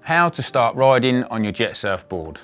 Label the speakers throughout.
Speaker 1: How to start riding on your JETSURF board.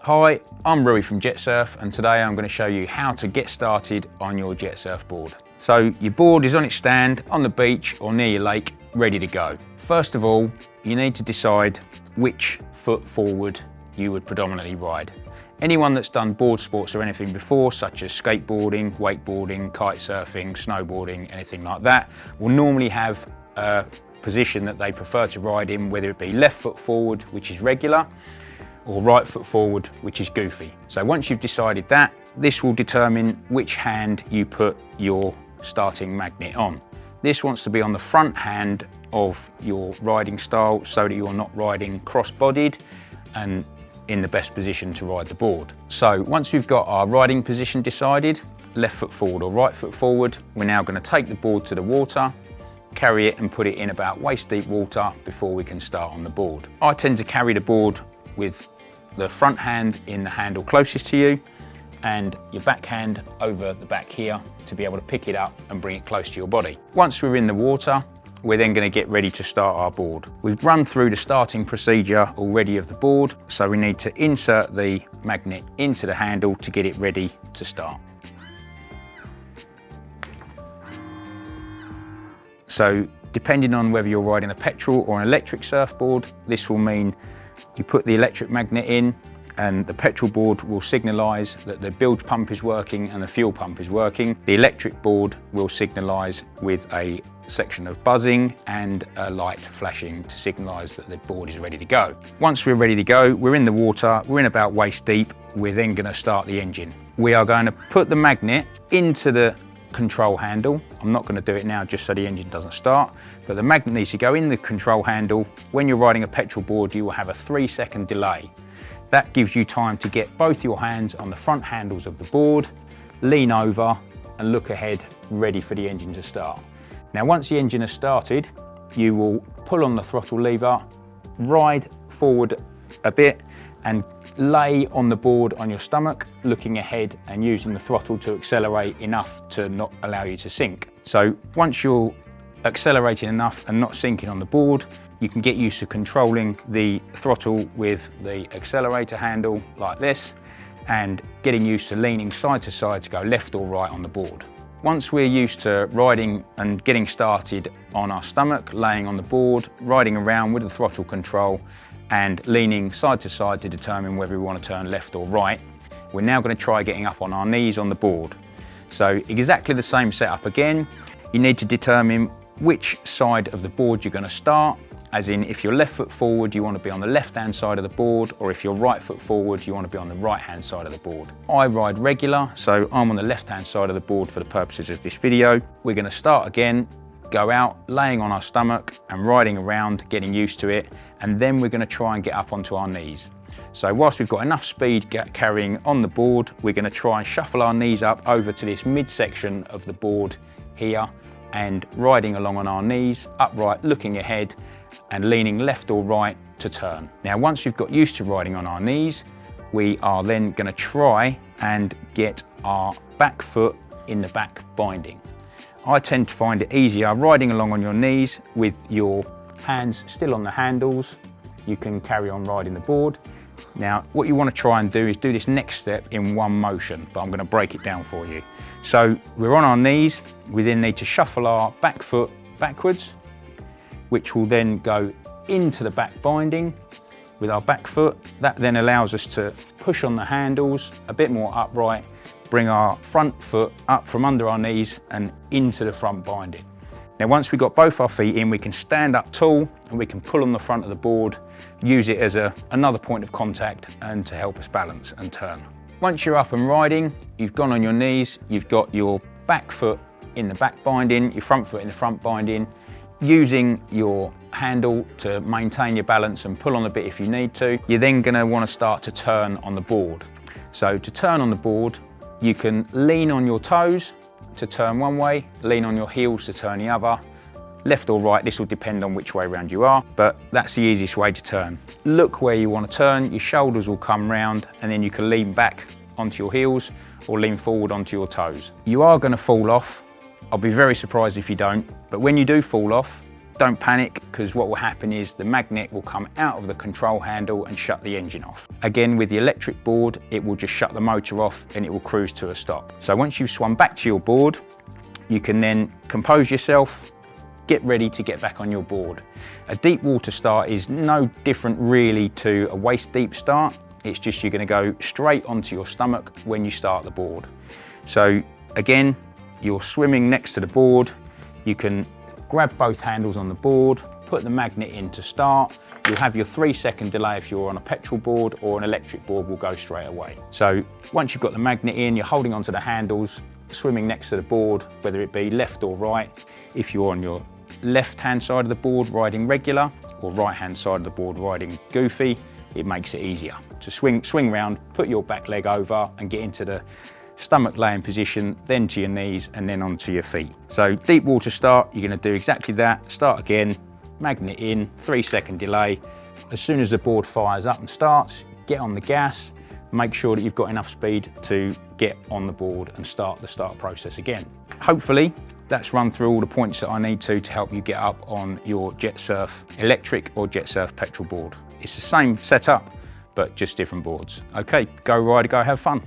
Speaker 1: Hi, I'm Rui from JETSURF, and today I'm going to show you how to get started on your JETSURF board. So your board is on its stand on the beach or near your lake, ready to go. First of all, you need to decide which foot forward you would predominantly ride. Anyone that's done board sports or anything before, such as skateboarding, wakeboarding, kite surfing, snowboarding, anything like that, will normally have a position that they prefer to ride in, whether it be left foot forward, which is regular, or right foot forward, which is goofy. So once you've decided that, this will determine which hand you put your starting magnet on. This wants to be on the front hand of your riding style so that you're not riding cross-bodied and in the best position to ride the board. So once we've got our riding position decided, left foot forward or right foot forward, we're now going to take the board to the water, carry it and put it in about waist deep water before we can start on the board. I tend to carry the board with the front hand in the handle closest to you and your back hand over the back here to be able to pick it up and bring it close to your body. Once we're in the water, we're then going to get ready to start our board. We've run through the starting procedure already of the board, so we need to insert the magnet into the handle to get it ready to start. So depending on whether you're riding a petrol or an electric surfboard, this will mean you put the electric magnet in and the petrol board will signalise that the bilge pump is working and the fuel pump is working. The electric board will signalise with a section of buzzing and a light flashing to signalise that the board is ready to go. Once we're ready to go, we're in the water, we're in about waist deep, we're then going to start the engine. We are going to put the magnet into the control handle. I'm not going to do it now just so the engine doesn't start, but the magnet needs to go in the control handle. When you're riding a petrol board, you will have a 3-second delay. That gives you time to get both your hands on the front handles of the board, lean over and look ahead, ready for the engine to start. Now once the engine has started, you will pull on the throttle lever, ride forward a bit and lay on the board on your stomach, looking ahead and using the throttle to accelerate enough to not allow you to sink. So once you're accelerating enough and not sinking on the board, you can get used to controlling the throttle with the accelerator handle like this and getting used to leaning side to side to go left or right on the board. Once we're used to riding and getting started on our stomach, laying on the board, riding around with the throttle control and leaning side to side to determine whether we want to turn left or right, we're now going to try getting up on our knees on the board. So exactly the same setup again. You need to determine which side of the board you're going to start, as in if you're left foot forward, you want to be on the left hand side of the board, or if you're right foot forward, you want to be on the right hand side of the board. I ride regular, so I'm on the left hand side of the board for the purposes of this video. We're going to start again, go out, laying on our stomach and riding around, getting used to it, and then we're going to try and get up onto our knees. So whilst we've got enough speed carrying on the board, we're going to try and shuffle our knees up over to this midsection of the board here and riding along on our knees, upright, looking ahead and leaning left or right to turn. Now once we've got used to riding on our knees, we are then going to try and get our back foot in the back binding. I tend to find it easier riding along on your knees with your hands still on the handles. You can carry on riding the board. Now what you want to try and do is do this next step in one motion, but I'm going to break it down for you. So we're on our knees, we then need to shuffle our back foot backwards, which will then go into the back binding with our back foot. That then allows us to push on the handles a bit more upright, bring our front foot up from under our knees and into the front binding. Now once we've got both our feet in, we can stand up tall and we can pull on the front of the board, use it as another point of contact and to help us balance and turn. Once you're up and riding, you've gone on your knees, you've got your back foot in the back binding, your front foot in the front binding, using your handle to maintain your balance and pull on a bit if you need to. You're then going to want to start to turn on the board. So to turn on the board, you can lean on your toes to turn one way, lean on your heels to turn the other, Left or right, this will depend on which way around you are, but that's the easiest way to turn. Look where you want to turn, your shoulders will come round, and then you can lean back onto your heels or lean forward onto your toes. You are going to fall off. I'll be very surprised if you don't, but when you do fall off, don't panic, because what will happen is the magnet will come out of the control handle and shut the engine off. Again, with the electric board, it will just shut the motor off and it will cruise to a stop. So once you've swum back to your board, you can then compose yourself, get ready to get back on your board. A deep water start is no different really to a waist deep start. It's just you're going to go straight onto your stomach when you start the board. So again, you're swimming next to the board. You can grab both handles on the board, put the magnet in to start. You'll have your 3-second delay if you're on a petrol board, or an electric board will go straight away. So once you've got the magnet in, you're holding onto the handles, swimming next to the board, whether it be left or right. If you're on your left-hand side of the board riding regular, or right-hand side of the board riding goofy, it makes it easier to swing round, put your back leg over and get into the stomach laying position, then to your knees and then onto your feet. So deep water start, you're going to do exactly that. Start again, magnet in, 3-second delay. As soon as the board fires up and starts, get on the gas, make sure that you've got enough speed to get on the board and start the start process again. Hopefully that's run through all the points that I need to help you get up on your JETSURF electric or JETSURF petrol board. It's the same setup, but just different boards. Okay, go ride, go have fun.